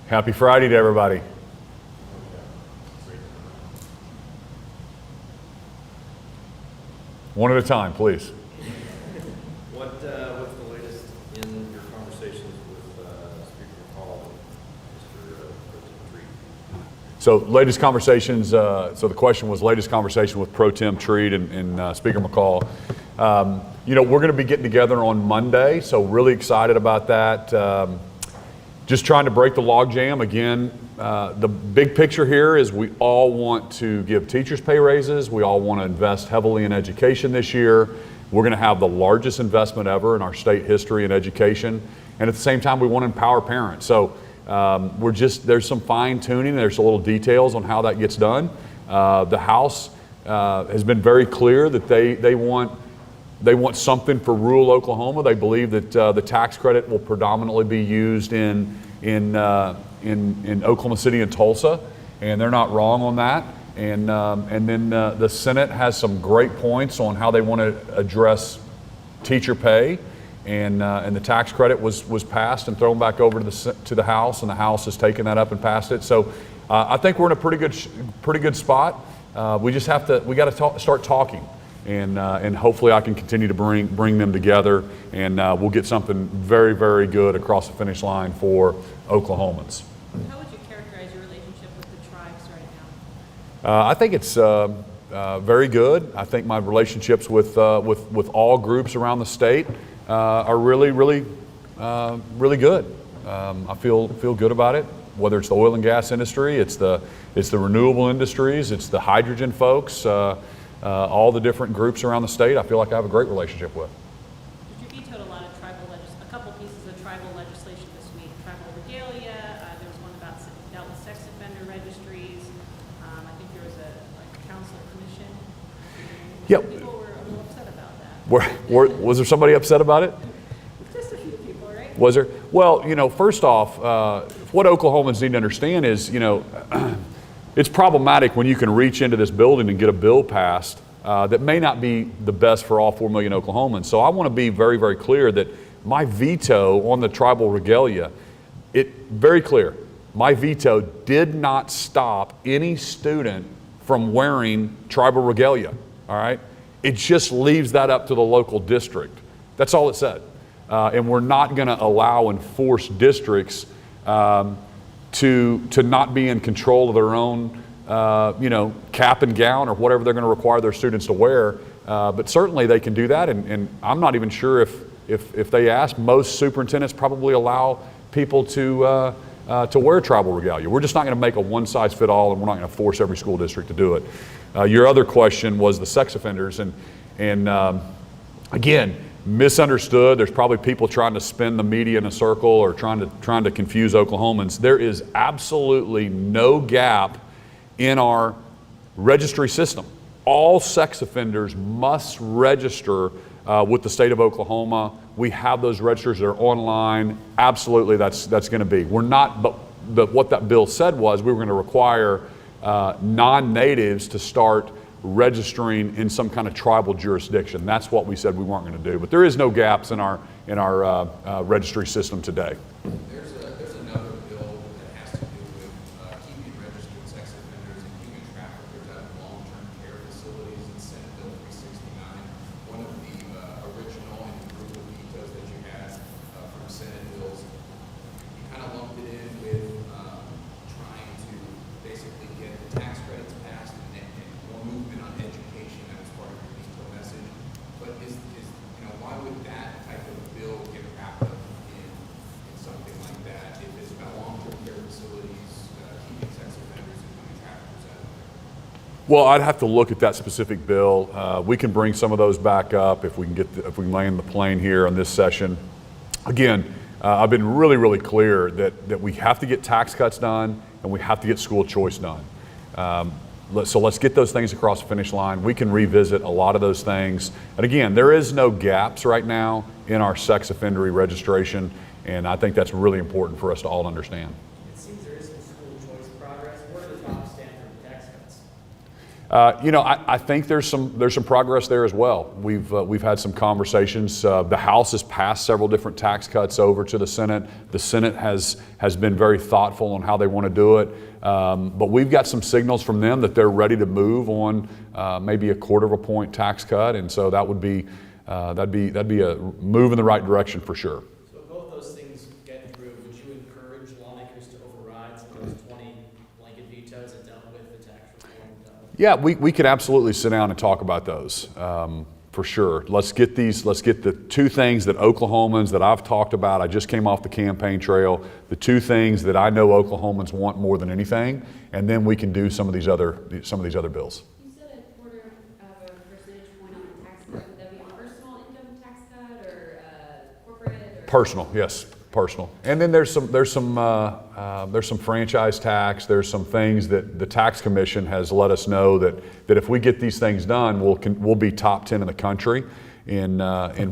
Happy Friday to everybody. One at a time, please. What's the latest in your conversations with Speaker McCall and Mr. Treat? So latest conversations, so the question was latest conversation with Pro Tem Treat and Speaker McCall. We're going to be getting together on Monday, so really excited about that. Just trying to break the logjam. Again, the big picture here is we all want to give teachers pay raises. We all want to invest heavily in education this year. We're going to have the largest investment ever in our state history in education. And at the same time, we want to empower parents. So there's some fine tuning. There's a little details on how that gets done. The House has been very clear that they want something for rural Oklahoma. They believe that the tax credit will predominantly be used in Oklahoma City and Tulsa, and they're not wrong on that. And then the Senate has some great points on how they want to address teacher pay, and the tax credit was passed and thrown back over to the House, and the House has taken that up and passed it. So I think we're in a pretty good spot. We got to start talking. And hopefully I can continue to bring them together, and we'll get something very, very good across the finish line for Oklahomans. How would you characterize your relationship with the tribes right now? I think it's very good. I think my relationships with all groups around the state are really good. I feel good about it. Whether it's the oil and gas industry, it's the renewable industries, it's the hydrogen folks. All the different groups around the state, I feel like I have a great relationship with. You vetoed a couple pieces of tribal legislation this week. Tribal regalia, there was one about dealt with sex offender registries. I think there was a council commission. Yep. People were a little upset about that. Was there somebody upset about it? Just a few people, right? Was there? Well, first off, what Oklahomans need to understand is, it's problematic when you can reach into this building and get a bill passed that may not be the best for all 4 million Oklahomans. So I want to be very, very clear that my veto on the tribal regalia, very clear, my veto did not stop any student from wearing tribal regalia, all right? It just leaves that up to the local district. That's all it said. And we're not going to allow and force districts to not be in control of their own, cap and gown or whatever they're going to require their students to wear. But certainly they can do that, and I'm not even sure if they ask. Most superintendents probably allow people to wear tribal regalia. We're just not going to make a one-size-fit-all, and we're not going to force every school district to do it. Your other question was the sex offenders, and again, misunderstood. There's probably people trying to spin the media in a circle or trying to confuse Oklahomans. There is absolutely no gap in our registry system. All sex offenders must register with the state of Oklahoma. We have those registers that are online. Absolutely, that's going to be. We're not, but what that bill said was we were going to require non-natives to start registering in some kind of tribal jurisdiction. That's what we said we weren't going to do. But there is no gaps in our registry system today. There's another bill that has to do with keeping registered sex offenders and human traffickers out of long-term care facilities. It's Senate Bill 369. One of the original and group of vetoes that you had from Senate bills. You kind of lumped it in with trying to basically get the tax credits passed and more movement on education. That was part of your veto message. But why would that type of bill get wrapped up in something like that if it's about long-term care facilities, keeping sex offenders and human traffickers out of there? Well, I'd have to look at that specific bill. We can bring some of those back up if we can land the plane here on this session. Again, I've been really, really clear that we have to get tax cuts done and we have to get school choice done. So let's get those things across the finish line. We can revisit a lot of those things. And again, there is no gaps right now in our sex offender registration, and I think that's really important for us to all understand. It seems there is some school choice progress. Where does the top stand for the tax I think there's some progress there as well. We've had some conversations. The House has passed several different tax cuts over to the Senate. The Senate has been very thoughtful on how they want to do it. But we've got some signals from them that they're ready to move on maybe a 1/4 point tax cut, and so that would be that'd be a move in the right direction for sure. So if both those things get through, would you encourage lawmakers to override some of those 20 blanket vetoes that dealt with the tax reform? Yeah, we could absolutely sit down and talk about those for sure. Let's get the two things that Oklahomans that I've talked about. I just came off the campaign trail. The two things that I know Oklahomans want more than anything, and then we can do some of these other bills. You said a 1/4 of a percentage point on the tax cut. Would that be a personal income tax cut or corporate? Or Personal, yes, personal. And then there's some franchise tax. There's some things that the tax commission has let us know that if we get these things done, we'll be top 10 in the country in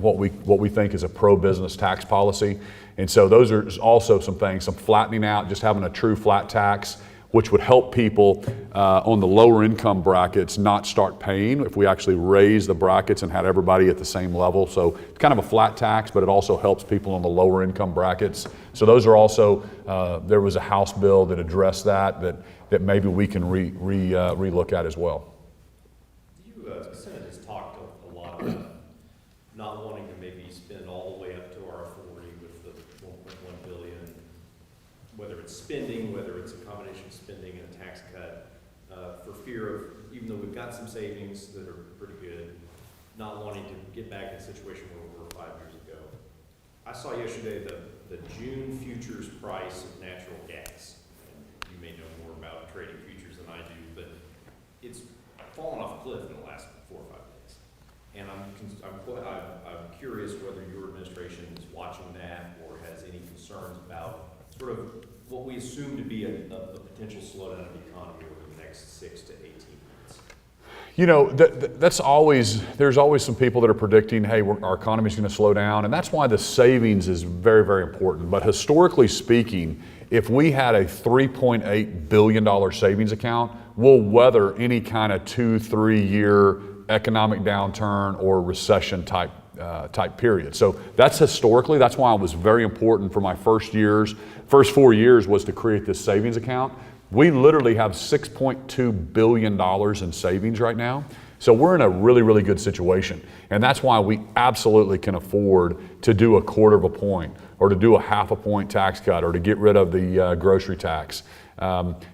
what we think is a pro-business tax policy. And so those are also some things, some flattening out, just having a true flat tax, which would help people on the lower income brackets not start paying if we actually raise the brackets and had everybody at the same level. So it's kind of a flat tax, but it also helps people on the lower income brackets. So those are also, there was a House bill that addressed that maybe we can re-look at as well. The Senate has talked a lot about not wanting to maybe spend all the way up to our authority with the 1.1 billion, whether it's spending, whether it's a combination of spending and a tax cut, for fear of, even though we've got some savings that are pretty good, not wanting to get back in a situation where we were 5 years ago. I saw yesterday the June futures price of natural gas. And you may know more about trading futures than I do, but it's fallen off a cliff in the last 4 or 5 days. And I'm curious whether your administration is watching that or has any concerns about sort of what we assume to be a potential slowdown in the economy over the next 6 to 18 months. You know, there's always some people that are predicting, hey, our economy is going to slow down, and that's why the savings is very, very important. But historically speaking, if we had a $3.8 billion savings account, we'll weather any kind of 2-3 year economic downturn or recession type period. So that's historically, that's why it was very important for my first 4 years was to create this savings account. We literally have $6.2 billion in savings right now. So we're in a really, really good situation. And that's why we absolutely can afford to do a 1/4 point or to do a 1/2 point tax cut or to get rid of the grocery tax.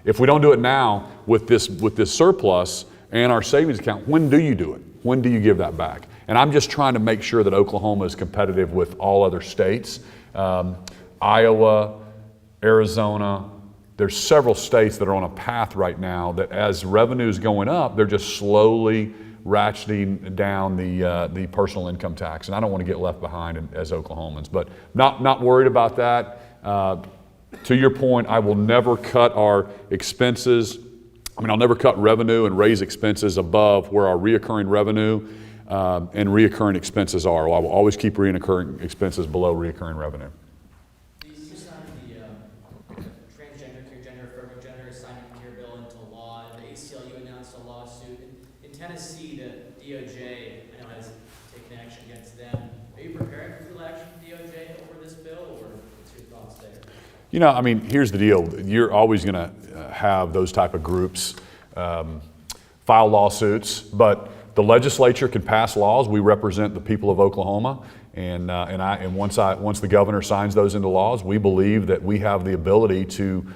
If we don't do it now with this surplus and our savings account, when do you do it? When do you give that back? And I'm just trying to make sure that Oklahoma is competitive with all other states. Iowa, Arizona, there's several states that are on a path right now that as revenue is going up, they're just slowly ratcheting down the personal income tax. And I don't want to get left behind as Oklahomans, but not worried about that. To your point, I will never cut our expenses. I'll never cut revenue and raise expenses above where our reoccurring revenue and reoccurring expenses are. I will always keep reoccurring expenses below reoccurring revenue. You signed the transgender to gender affirming gender assignment care bill into law, and the ACLU announced a lawsuit. In Tennessee, the DOJ, I know, has taken action against them. Are you preparing for legal action from DOJ over this bill, or what's your thoughts there? You know, here's the deal. You're always going to have those type of groups file lawsuits, but the legislature can pass laws. We represent the people of Oklahoma, and once the governor signs those into laws, we believe that we have the ability to,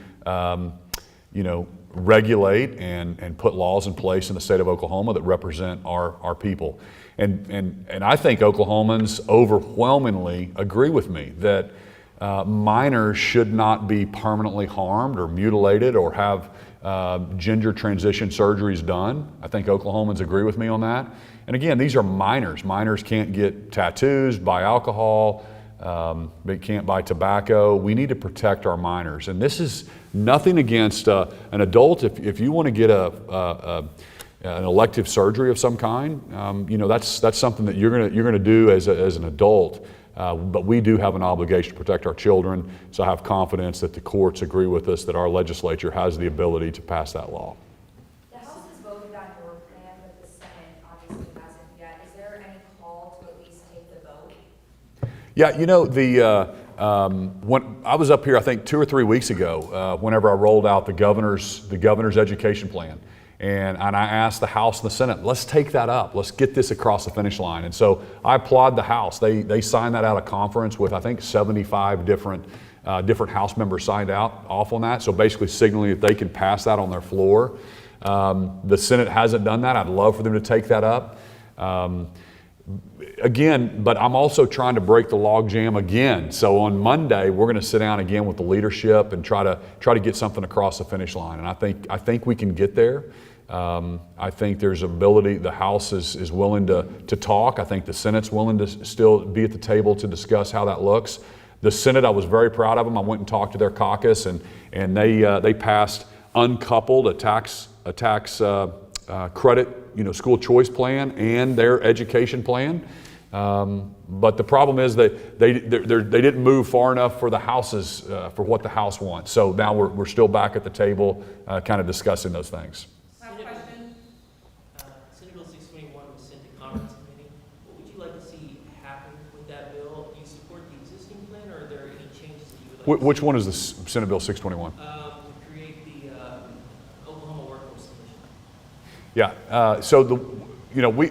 regulate and put laws in place in the state of Oklahoma that represent our people. And I think Oklahomans overwhelmingly agree with me that minors should not be permanently harmed or mutilated or have gender transition surgeries done. I think Oklahomans agree with me on that. And again, these are minors. Minors can't get tattoos, buy alcohol, they can't buy tobacco. We need to protect our minors. And this is nothing against an adult. If you want to get an elective surgery of some kind, that's something that you're gonna do as an adult. But we do have an obligation to protect our children, so I have confidence that the courts agree with us that our legislature has the ability to pass that law. The House has voted on your Yeah, you know, when I was up here, I think 2 or 3 weeks ago, whenever I rolled out the governor's education plan, and I asked the House and the Senate, let's take that up, let's get this across the finish line. And so I applaud the House. They signed that out of conference with, I think, 75 different House members signed off on that. So basically signaling that they can pass that on their floor. The Senate hasn't done that. I'd love for them to take that up. Again, but I'm also trying to break the log jam again. So on Monday, we're going to sit down again with the leadership and try to get something across the finish line. And I think we can get there. I think there's ability. The House is willing to talk. I think the Senate's willing to still be at the table to discuss how that looks. The Senate, I was very proud of them. I went and talked to their caucus, and they passed uncoupled a tax credit, school choice plan and their education plan. But the problem is that they didn't move far enough for the House's for what the House wants. So now we're still back at the table, kind of discussing those things. Last question. Senate Bill 621 was sent to Conference Committee. What would you like to see happen with that bill? Do you support the existing plan, or are there any changes that you would like to Which see? one is the Senate Bill 621? To create the Oklahoma Workforce Commission. Yeah.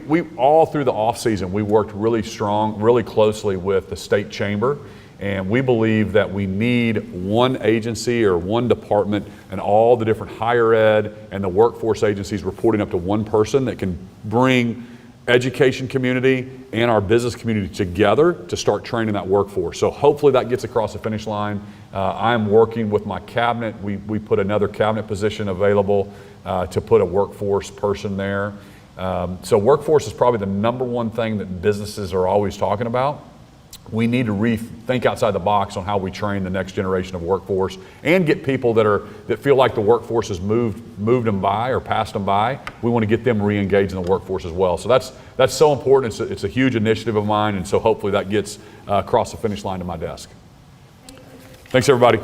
We all through the off season, we worked really closely with the state chamber, and we believe that we need one agency or one department and all the different higher ed and the workforce agencies reporting up to one person that can bring education community and our business community together to start training that workforce. So hopefully that gets across the finish line. I'm working with my cabinet. We put another cabinet position available to put a workforce person there. So workforce is probably the number one thing that businesses are always talking about. We need to rethink outside the box on how we train the next generation of workforce and get people that feel like the workforce has moved them by or passed them by. We want to get them re-engaged in the workforce as well. So that's so important. It's a huge initiative of mine, and so hopefully that gets across the finish line to my desk. Thanks, everybody.